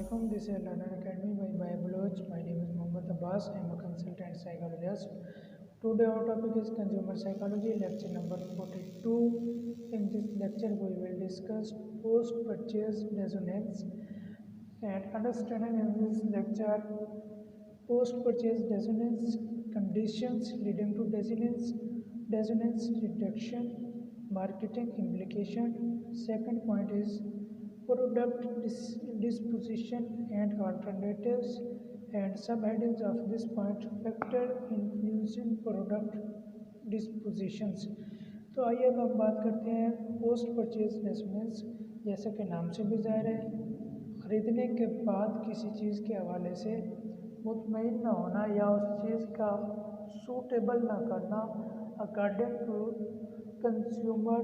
Assalamualaikum. This is Learner Academy by Baloch. My name is Mohammad Abbas. I am a consultant psychologist. Today our topic is consumer psychology, lecture number 42. In this lecture we will discuss post-purchase dissonance and understanding in this lecture post-purchase dissonance, conditions leading to dissonance reduction, marketing implication. Second point is product disposition and alternatives, and subheadings of this point factor influencing product dispositions. तो आइए अब हम बात करते हैं post purchase dissonance. जैसा कि नाम से भी ज़ाहिर है, ख़रीदने के बाद किसी चीज़ के हवाले से मुतमईन ना होना या उस चीज़ का सूटेबल ना करना according to consumer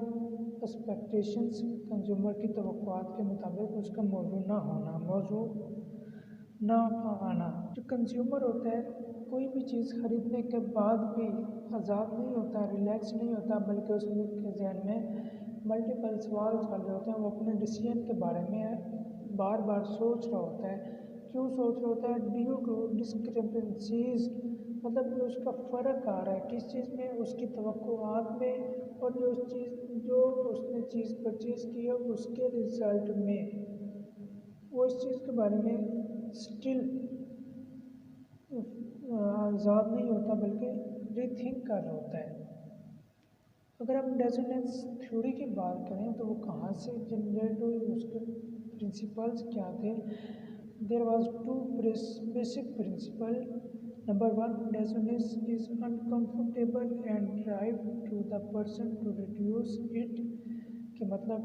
expectations, consumer की तवक्कुआत के मुताबिक उसका मौजू ना आना। जो कंज्यूमर होता है कोई भी चीज़ ख़रीदने के बाद भी आज़ाद नहीं होता, रिलैक्स नहीं होता, बल्कि उसके जहन में मल्टीपल सवाल चल रहे होते हैं। वो अपने डिसीजन के बारे में बार बार सोच रहा होता है। क्यों सोच रहा होता है? ड्यू टू डिस्क्रिपेंसीज, मतलब कि उसका फ़र्क आ रहा है किस चीज़ में, उसकी तवक्कुआत में और जो उसने चीज़ परचेज़ की है उसके रिज़ल्ट में। वो इस चीज़ के बारे में स्टिल आज़ाद नहीं होता, बल्कि रीथिंक कर रहा होता है। अगर हम डिसोनेंस थ्योरी की बात करें तो वो कहाँ से जनरेट हुई, उसके प्रिंसिपल्स क्या थे? There was two basic principle. Number one, dissonance is uncomfortable and drive to the person to reduce it. कि मतलब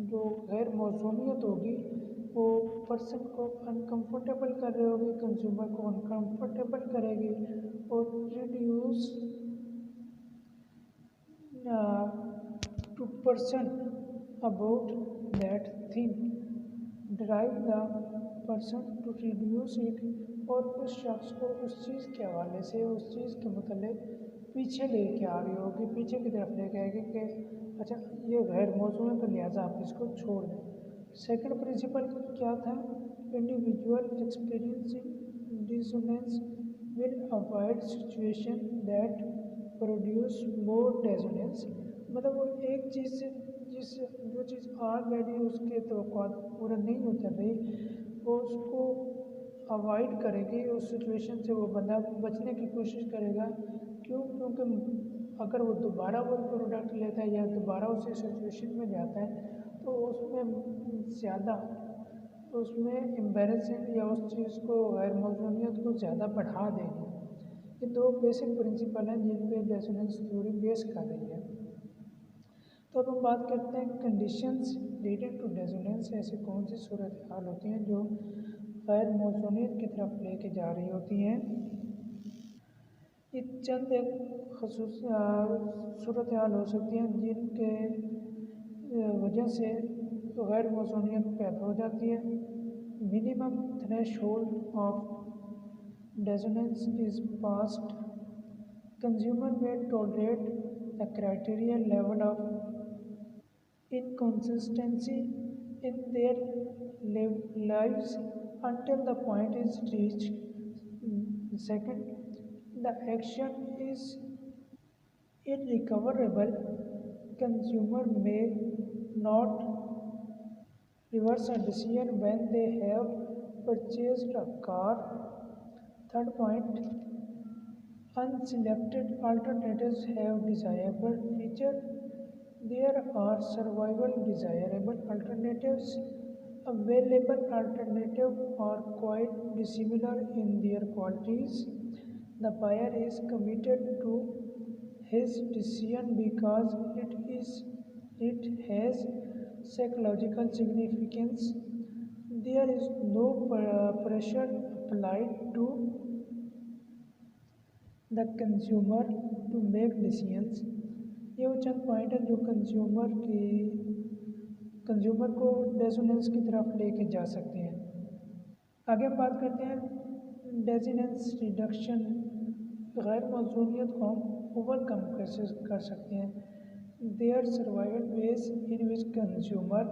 जो गैर मौजूनियत होगी वो पर्सन को अनकंफर्टेबल कर रही होगी, कंज्यूमर को अनकंफर्टेबल करेगी और reduce to person about that thing, drive the person to reduce it, और उस शख्स को उस चीज़ के हवाले से उस चीज़ के मुतल्लिक़ पीछे लेके आ रही होगी, पीछे की तरफ लेके आएगी कि अच्छा ये गैर मौजूद है तो लिहाजा आप इसको छोड़ दें। सेकंड प्रिंसिपल क्या था? Individual experiencing dissonance will avoid situation that produce more dissonance. मतलब वो एक चीज़ से जो चीज़ ऑलरेडी उसके तवक्कुआत पूरा नहीं उतर रही, वो उसको अवॉइड करेगी, उस सिचुएशन से वो बंदा बचने की कोशिश करेगा। क्यों? क्योंकि अगर वो दोबारा वो प्रोडक्ट लेता है या दोबारा उसी सिचुएशन में जाता है तो उसमें ज़्यादा उसमें एम्बैरेसिंग या उस चीज़ को गैर मौजूनियत को ज़्यादा बढ़ा देगी। ये दो बेसिक प्रिंसिपल हैं जिन पे डिसोनेंस थ्योरी बेस कर रही है। तो अब हम बात करते हैं कंडीशंस लीडिंग टू डिसोनेंस। ऐसी कौन सी सूरत हाल होती हैं जो गैर मौजूनियत की तरफ लेके जा रही होती हैं? ये चंद एक खसूस सूरत हाल हो सकती हैं जिनके वजह से गैर मौजूनियत पैदा हो जाती है। Minimum threshold of dissonance is passed, consumer में tolerate the criterial level of inconsistency in their lives until the point is reached. Second, the action is irrecoverable. Consumer may not reverse a decision when they have purchased a car. Third point, unselected alternatives have desirable feature. There are survival desirable alternatives. Available alternatives are quite dissimilar in their qualities. The buyer is committed to his decision because it has psychological significance. There is no pressure applied to the consumer to make decisions. ये वो चंद point है जो consumer को dissonance की तरफ लेके जा सकते हैं। आगे हम बात करते हैं डिसोनेंस रिडक्शन। गैर मौजूनियत को हम ओवरकम कैसे कर सकते हैं? Their survival ways in which consumer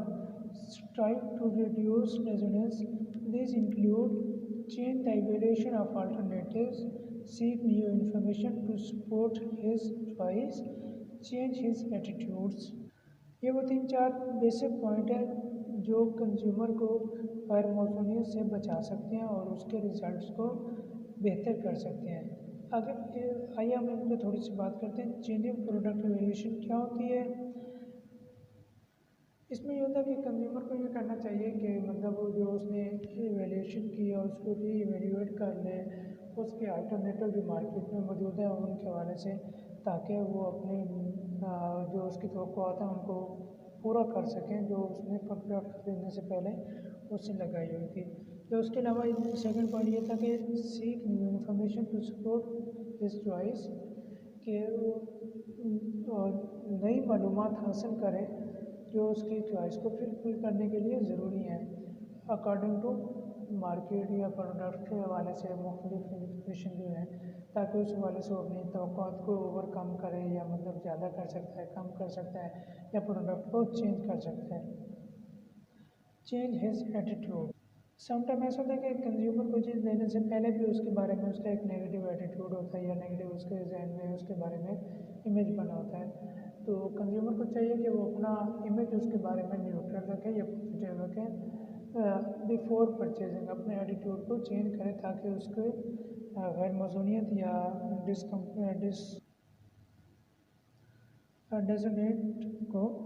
strive to reduce dissonance. These include change the evaluation of alternatives, seek new information to support his choice, change his attitudes. ये वो 3-4 बेसिक पॉइंट है जो कंज्यूमर को harmonious से बचा सकते हैं और उसके रिजल्ट्स को बेहतर कर सकते हैं। अगर आइए हम इन पर थोड़ी सी बात करते हैं। चेंजिंग प्रोडक्ट इवैल्यूएशन क्या होती है? इसमें ये होता है कि कंज्यूमर को ये करना चाहिए कि मतलब जो उसने इवैल्यूएशन की है उसको री इवैल्यूएट कर ले उसके अल्टरनेटिव जो मार्केट में मौजूद है उनके हवाले से, ताकि वो अपने जो उसकी तवक्कुआत हैं उनको पूरा कर सकें जो उसने प्रोडक्ट खरीदने से पहले उससे लगाई हुई थी। तो उसके अलावा सेकंड पॉइंट ये था कि seek new information to support his choice, कि नई मालूमात हासिल करें जो उसकी चॉइस को फुलफिल करने के लिए ज़रूरी है अकॉर्डिंग टू मार्केट या प्रोडक्ट के हवाले से मुख्तलिफ इन्फॉर्मेशन जो है, ताकि उस हवाले से वो अपनी तवक्कुआत को ओवरकम करे या मतलब ज़्यादा कर सकता है, कम कर सकता है या प्रोडक्ट को चेंज कर सकता है। Change his attitude. समटाइम ऐसा होता है कि कंज्यूमर को चीज़ लेने से पहले भी उसके बारे में उसका एक नेगेटिव एटीट्यूड होता है या नेगेटिव उसके जहन में उसके बारे में इमेज बना होता है। तो कंज्यूमर को चाहिए कि वो अपना इमेज उसके बारे में न्यूट्रल रखें या पॉजिटिव रखें बिफोर परचेजिंग, अपने एटीट्यूड को चेंज करें ताकि उसके गैर मौजूनियत या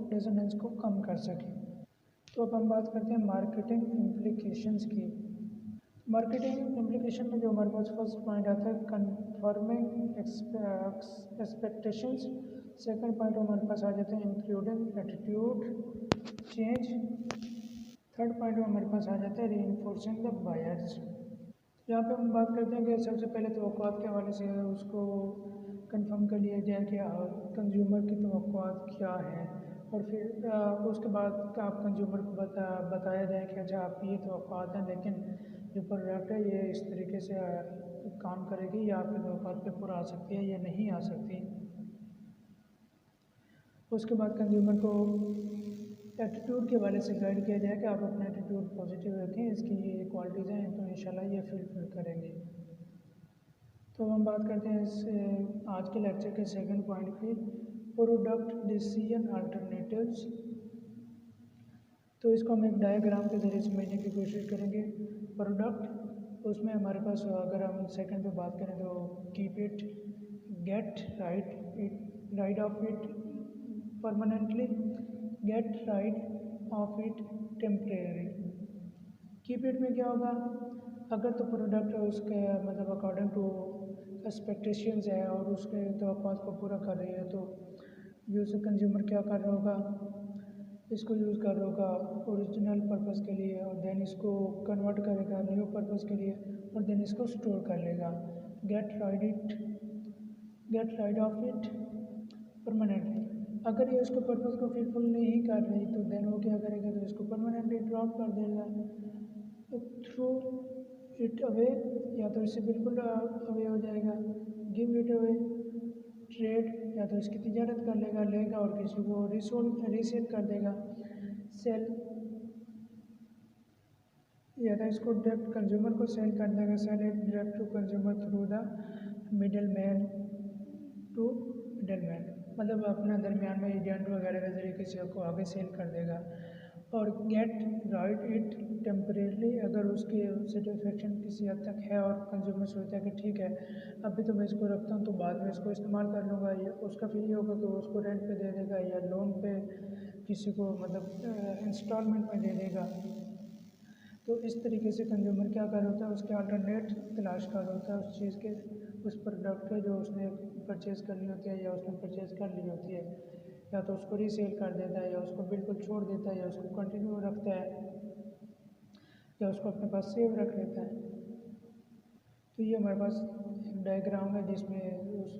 डिसोनेंस को कम कर सकें। तो अब हम बात करते हैं मार्केटिंग इम्प्लीकेशंस की। मार्केटिंग इम्प्लीकेशन में जो हमारे पास फर्स्ट पॉइंट आता है कन्फर्मिंग एक्सपेक्टेशंस, सेकंड पॉइंट हमारे पास आ जाते हैं including attitude change, third point हमारे पास आ जाता है रीइंफोर्सिंग द बायर्स। यहाँ पे हम बात करते हैं कि सबसे पहले तवक्कुआत के हवाले से उसको कंफर्म कर लिया जाए कि कंज्यूमर की तवक्कुआत क्या है और फिर उसके बाद आप कंज्यूमर को बताया जाए कि अच्छा आप ये तवक्कुआत हैं लेकिन जो प्रोडक्ट है ये इस तरीके से काम करेगी या आपकी तवक्कुआत पे पूरा आ सकती है या नहीं आ सकती। उसके बाद कंज्यूमर को एटीट्यूड के हवाले से गाइड किया जाए कि आप अपना एटीट्यूड पॉजिटिव रखें, इसकी ये क्वालिटीज़ हैं तो इंशाल्लाह ये फुलफिल करेंगे। तो हम बात करते हैं इस आज के लेक्चर के सेकंड पॉइंट की, प्रोडक्ट डिसीजन अल्टरनेटिव्स। तो इसको हम एक डायग्राम के ज़रिए समझने की कोशिश करेंगे। प्रोडक्ट उसमें हमारे पास अगर हम सेकंड पे बात करें तो keep it, get rid of it permanently, get rid of it temporary. Keep it में क्या होगा, अगर तो प्रोडक्ट उसके मतलब अकॉर्डिंग टू एक्सपेक्टेशंस है और उसके तवक्कुआत को पूरा कर रही है तो यूज़र कंज्यूमर क्या कर रहा होगा, इसको यूज़ कर रहा होगा ओरिजिनल पर्पस के लिए और देन इसको कन्वर्ट करेगा न्यू पर्पस के लिए और देन इसको स्टोर कर लेगा। Get rid of it permanently. अगर ये उसके पर्पस को फुलफिल नहीं कर रही तो देन वो क्या करेगा, तो इसको परमानेंटली ड्रॉप कर देगा। थ्रू इट अवे, या तो इससे बिल्कुल अवे हो जाएगा। गिव इट अवे, ट्रेड, या तो इसकी तिजारत कर लेगा और किसी को रीसेल कर देगा। सेल, या तो इसको डायरेक्ट कंज्यूमर को सेल कर देगा। Sell it direct to consumer through the middleman, मतलब अपना दरमियान में एजेंट वगैरह के ज़रिए किसी को आगे सेल कर देगा। और गेट राइड इट टेम्परेली, अगर उसकी सेटिस्फेक्शन किसी हद तक है और कंज्यूमर सोचता है कि ठीक है अभी तो मैं इसको रखता हूँ तो बाद में इसको इस्तेमाल कर लूँगा, या उसका फिर ये होगा कि वो उसको रेंट पे दे देगा या लोन पे किसी को मतलब इंस्टॉलमेंट में दे देगा। तो इस तरीके से कंज्यूमर क्या कर रहा होता है, उसके अल्टरनेट तलाश कर रहा होता है उस चीज़ के, उस प्रोडक्ट के जो उसने परचेज़ करनी होती है या उसने परचेज़ कर ली होती है, या तो उसको रीसेल कर देता है या उसको बिल्कुल छोड़ देता है या उसको कंटिन्यू रखता है या उसको अपने पास सेव रख लेता है। तो ये हमारे पास एक डायग्राम है जिसमें उस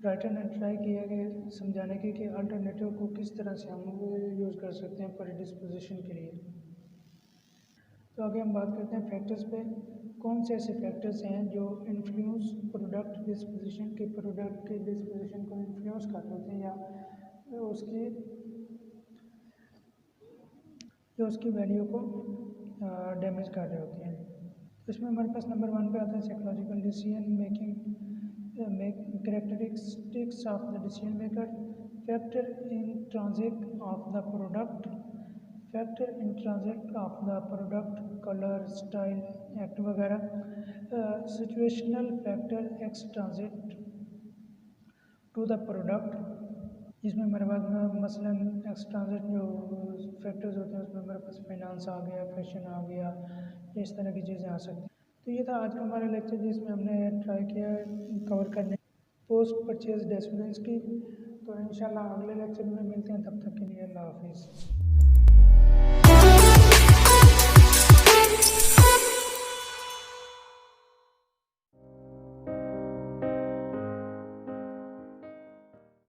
राइटर ने ट्राई किया कि समझाने की कि अल्टरनेटिव को किस तरह से हम यूज़ कर सकते हैं प्रीडिस्पोजिशन के लिए। तो आगे हम बात करते हैं फैक्टर्स पे। कौन से ऐसे फैक्टर्स हैं जो इन्फ्लुएंस प्रोडक्ट डिस्पोजिशन के डिस्पोजिशन को इन्फ्लुएंस कर रहे होते हैं या उसकी जो उसकी वैल्यू को डैमेज कर रहे होते हैं। तो इसमें हमारे पास नंबर 1 पे आता है psychological decision making characteristics of the decision maker, factor intrinsic of the product, factor intrinsic of the product, color, style, act वगैरह, situational factor extrinsic to the product, जिसमें हमारे पास में मसलन एक्सट्रांजिट जो फैक्टर्स होते हैं उसमें हमारे पास फाइनेंस आ गया, फैशन आ गया, इस तरह की चीज़ें आ सकती हैं। तो ये था आज का हमारा लेक्चर जिसमें हमने ट्राई किया कवर करने पोस्ट परचेज डिसीजंस की। तो इंशाल्लाह अगले लेक्चर में मिलते हैं, तब तक के लिए अल्लाह हाफिज़।